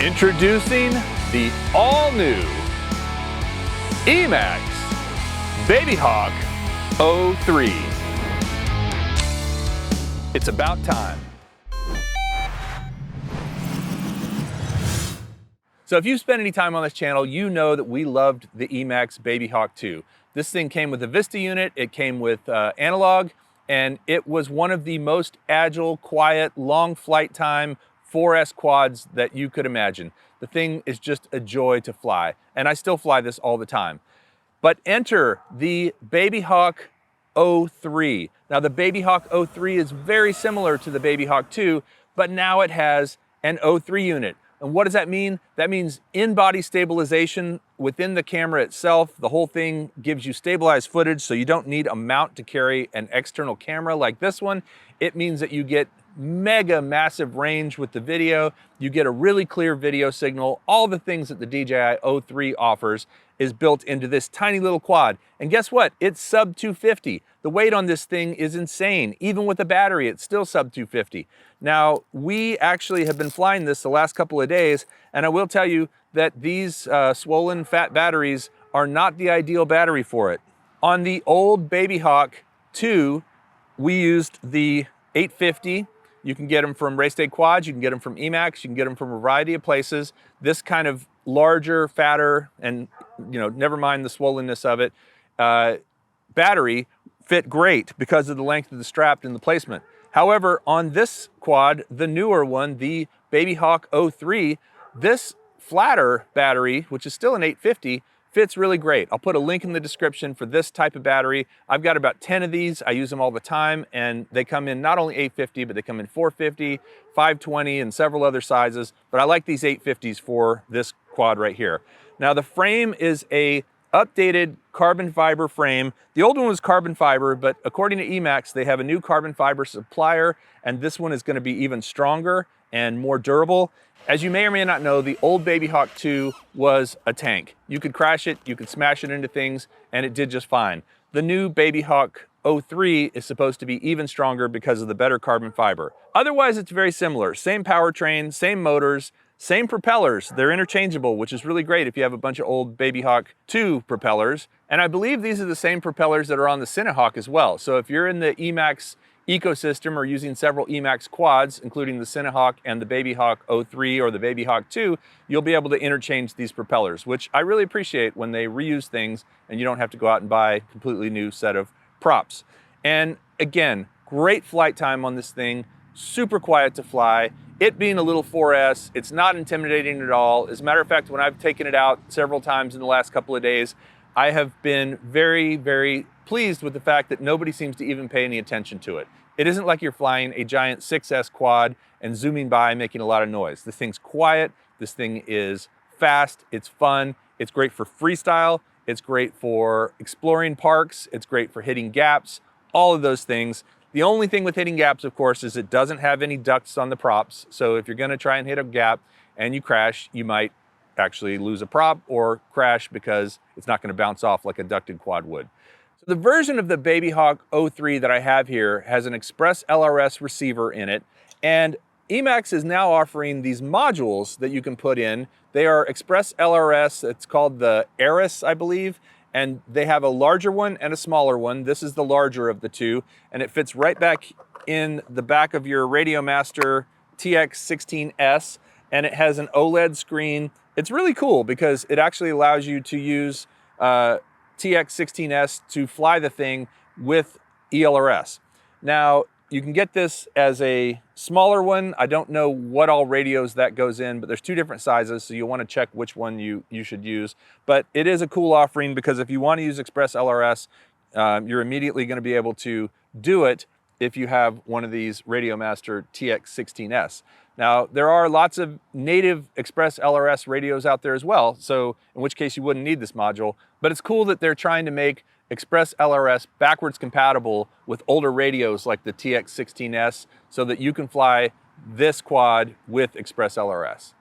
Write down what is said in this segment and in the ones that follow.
Introducing the all-new EMAX Babyhawk O3. It's about time. So if you've spent any time on this channel, you know that we loved the EMAX Babyhawk 2. This thing came with a Vista unit, it came with analog, and it was one of the most agile, quiet, long flight time 4S quads that you could imagine. The thing is just a joy to fly, and I still fly this all the time. But enter the Babyhawk O3. Now the Babyhawk O3 is very similar to the Babyhawk 2, but now it has an O3 unit. And what does that mean? That means in-body stabilization within the camera itself. The whole thing gives you stabilized footage, so you don't need a mount to carry an external camera like this one. It means that you get mega massive range with the video. You get a really clear video signal. All the things that the DJI O3 offers is built into this tiny little quad. And guess what? It's sub 250. The weight on this thing is insane. Even with a battery, it's still sub 250. Now, we actually have been flying this the last couple of days, and I will tell you that these swollen fat batteries are not the ideal battery for it. On the old Babyhawk 2, we used the 850. You can get them from Race Day Quads, you can get them from EMAX, you can get them from a variety of places. This kind of larger, fatter, and never mind the swollenness of it, battery fit great because of the length of the strap and the placement. However, on this quad, the newer one, the Babyhawk O3, this flatter battery, which is still an 850, fits really great. I'll put a link in the description for this type of battery. I've got about 10 of these. I use them all the time, and they come in not only 850, but they come in 450, 520, and several other sizes. But I like these 850s for this quad right here. Now the frame is a updated carbon fiber frame. The old one was carbon fiber, but according to EMAX, they have a new carbon fiber supplier, and this one is going to be even stronger and more durable. As you may or may not know, the old Babyhawk 2 was a tank. You could crash it, you could smash it into things, and it did just fine. The new Babyhawk O3 is supposed to be even stronger because of the better carbon fiber. Otherwise, it's very similar. Same powertrain, same motors, same propellers. They're interchangeable, which is really great if you have a bunch of old Babyhawk 2 propellers. And I believe these are the same propellers that are on the Cinehawk as well. So if you're in the EMAX ecosystem or using several EMAX quads, including the Cinehawk and the Babyhawk O3 or the Babyhawk 2, you'll be able to interchange these propellers, which I really appreciate when they reuse things and you don't have to go out and buy a completely new set of props. And again, great flight time on this thing, super quiet to fly. It being a little 4S, it's not intimidating at all. As a matter of fact, when I've taken it out several times in the last couple of days, I have been very, very pleased with the fact that nobody seems to even pay any attention to it. It isn't like you're flying a giant 6S quad and zooming by making a lot of noise. This thing's quiet, this thing is fast, it's fun, it's great for freestyle, it's great for exploring parks, it's great for hitting gaps, all of those things. The only thing with hitting gaps, of course, is it doesn't have any ducts on the props. So if you're gonna try and hit a gap and you crash, you might actually lose a prop or crash because it's not gonna bounce off like a ducted quad would. So the version of the Babyhawk O3 that I have here has an Express LRS receiver in it, and EMAX is now offering these modules that you can put in. They are Express LRS, it's called the ELRS, I believe, and they have a larger one and a smaller one. This is the larger of the two, and it fits right back in the back of your Radiomaster TX16S, and it has an OLED screen. It's really cool because it actually allows you to use TX16S to fly the thing with ELRS. Now, you can get this as a smaller one. I don't know what all radios that goes in, but there's two different sizes, so you'll want to check which one you should use. But it is a cool offering because if you want to use Express LRS, you're immediately going to be able to do it if you have one of these Radiomaster TX16S. Now, there are lots of native Express LRS radios out there as well, so in which case you wouldn't need this module, but it's cool that they're trying to make Express LRS backwards compatible with older radios like the TX16S so that you can fly this quad with Express LRS.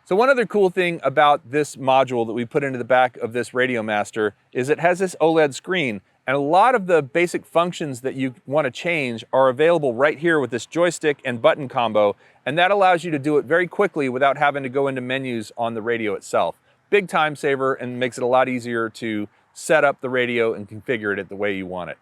So one other cool thing about this module that we put into the back of this Radiomaster is it has this OLED screen. And a lot of the basic functions that you want to change are available right here with this joystick and button combo, and that allows you to do it very quickly without having to go into menus on the radio itself. Big time saver and makes it a lot easier to set up the radio and configure it the way you want it.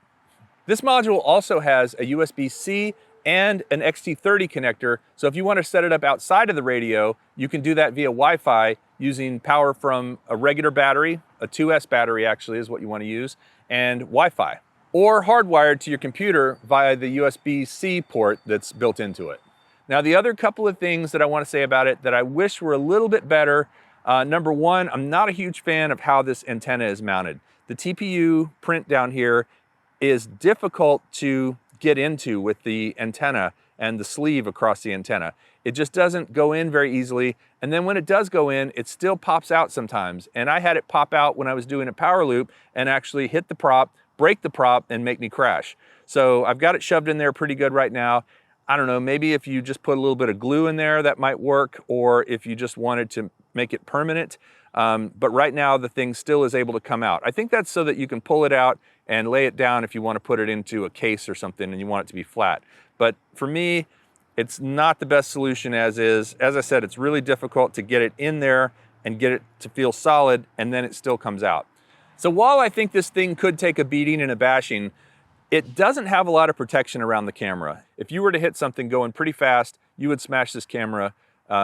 This module also has a USB-C and an XT30 connector, so if you want to set it up outside of the radio, you can do that via Wi-Fi using power from a regular battery, a 2S battery actually is what you want to use, and Wi-Fi, or hardwired to your computer via the USB-C port that's built into it. Now, the other couple of things that I want to say about it that I wish were a little bit better, number one, I'm not a huge fan of how this antenna is mounted. The TPU print down here is difficult to get into with the antenna and the sleeve across the antenna. It just doesn't go in very easily, and then when it does go in, it still pops out sometimes. And I had it pop out when I was doing a power loop and actually hit the prop, break the prop, and make me crash. So I've got it shoved in there pretty good right now. I don't know, maybe if you just put a little bit of glue in there, that might work, or if you just wanted to make it permanent. But right now, the thing still is able to come out. I think that's so that you can pull it out and lay it down if you want to put it into a case or something and you want it to be flat. But for me, it's not the best solution as is. As I said, it's really difficult to get it in there and get it to feel solid, and then it still comes out. So while I think this thing could take a beating and a bashing, it doesn't have a lot of protection around the camera. If you were to hit something going pretty fast, you would smash this camera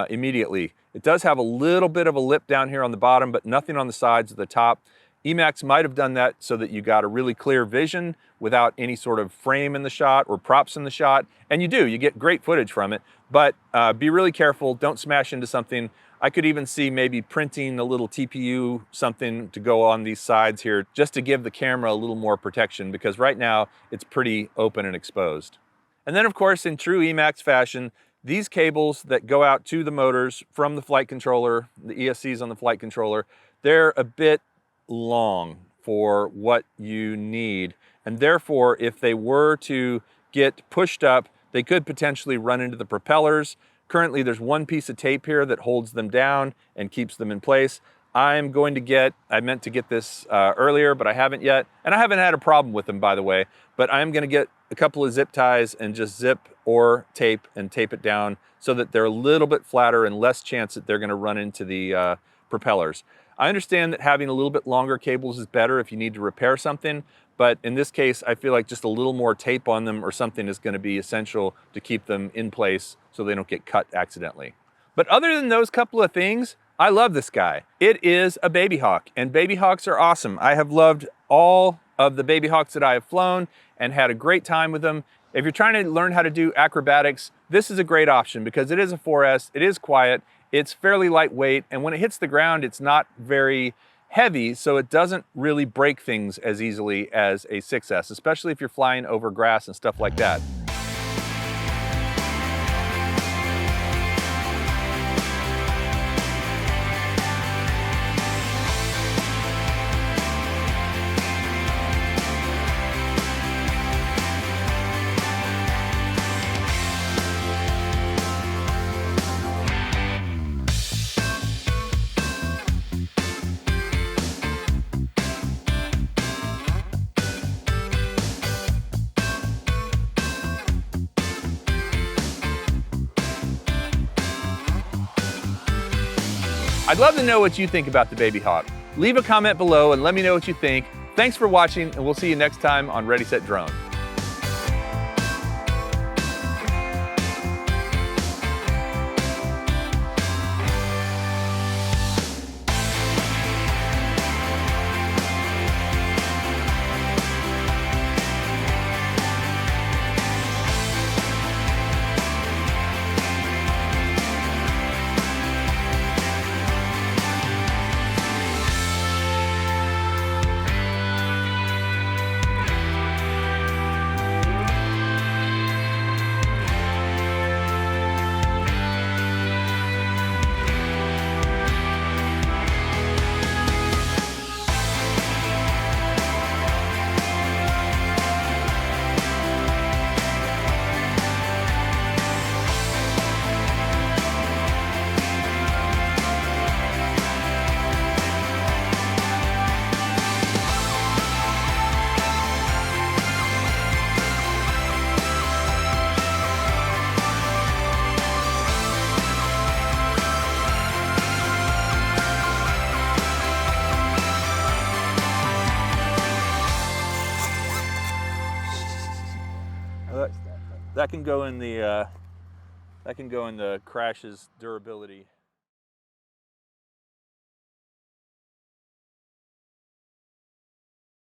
immediately. It does have a little bit of a lip down here on the bottom, but nothing on the sides or the top. EMAX might have done that so that you got a really clear vision without any sort of frame in the shot or props in the shot. And you do, you get great footage from it, but be really careful, don't smash into something. I could even see maybe printing a little TPU something to go on these sides here just to give the camera a little more protection, because right now it's pretty open and exposed. And then of course, in true EMAX fashion, these cables that go out to the motors from the flight controller, the ESCs on the flight controller, they're a bit long for what you need. And therefore, if they were to get pushed up, they could potentially run into the propellers. Currently, there's one piece of tape here that holds them down and keeps them in place. I meant to get this earlier, but I haven't yet. And I haven't had a problem with them, by the way, but I'm gonna get a couple of zip ties and just zip or tape and tape it down so that they're a little bit flatter and less chance that they're gonna run into the propellers. I understand that having a little bit longer cables is better if you need to repair something, but in this case, I feel like just a little more tape on them or something is gonna be essential to keep them in place so they don't get cut accidentally. But other than those couple of things, I love this guy. It is a Babyhawk, and Babyhawks are awesome. I have loved all of the Babyhawks that I have flown and had a great time with them. If you're trying to learn how to do acrobatics, this is a great option because it is a 4S, it is quiet, it's fairly lightweight, and when it hits the ground, it's not very heavy, so it doesn't really break things as easily as a 6S, especially if you're flying over grass and stuff like that. I'd love to know what you think about the Babyhawk. Leave a comment below and let me know what you think. Thanks for watching, and we'll see you next time on Ready, Set, Drone. that can go in the crash's durability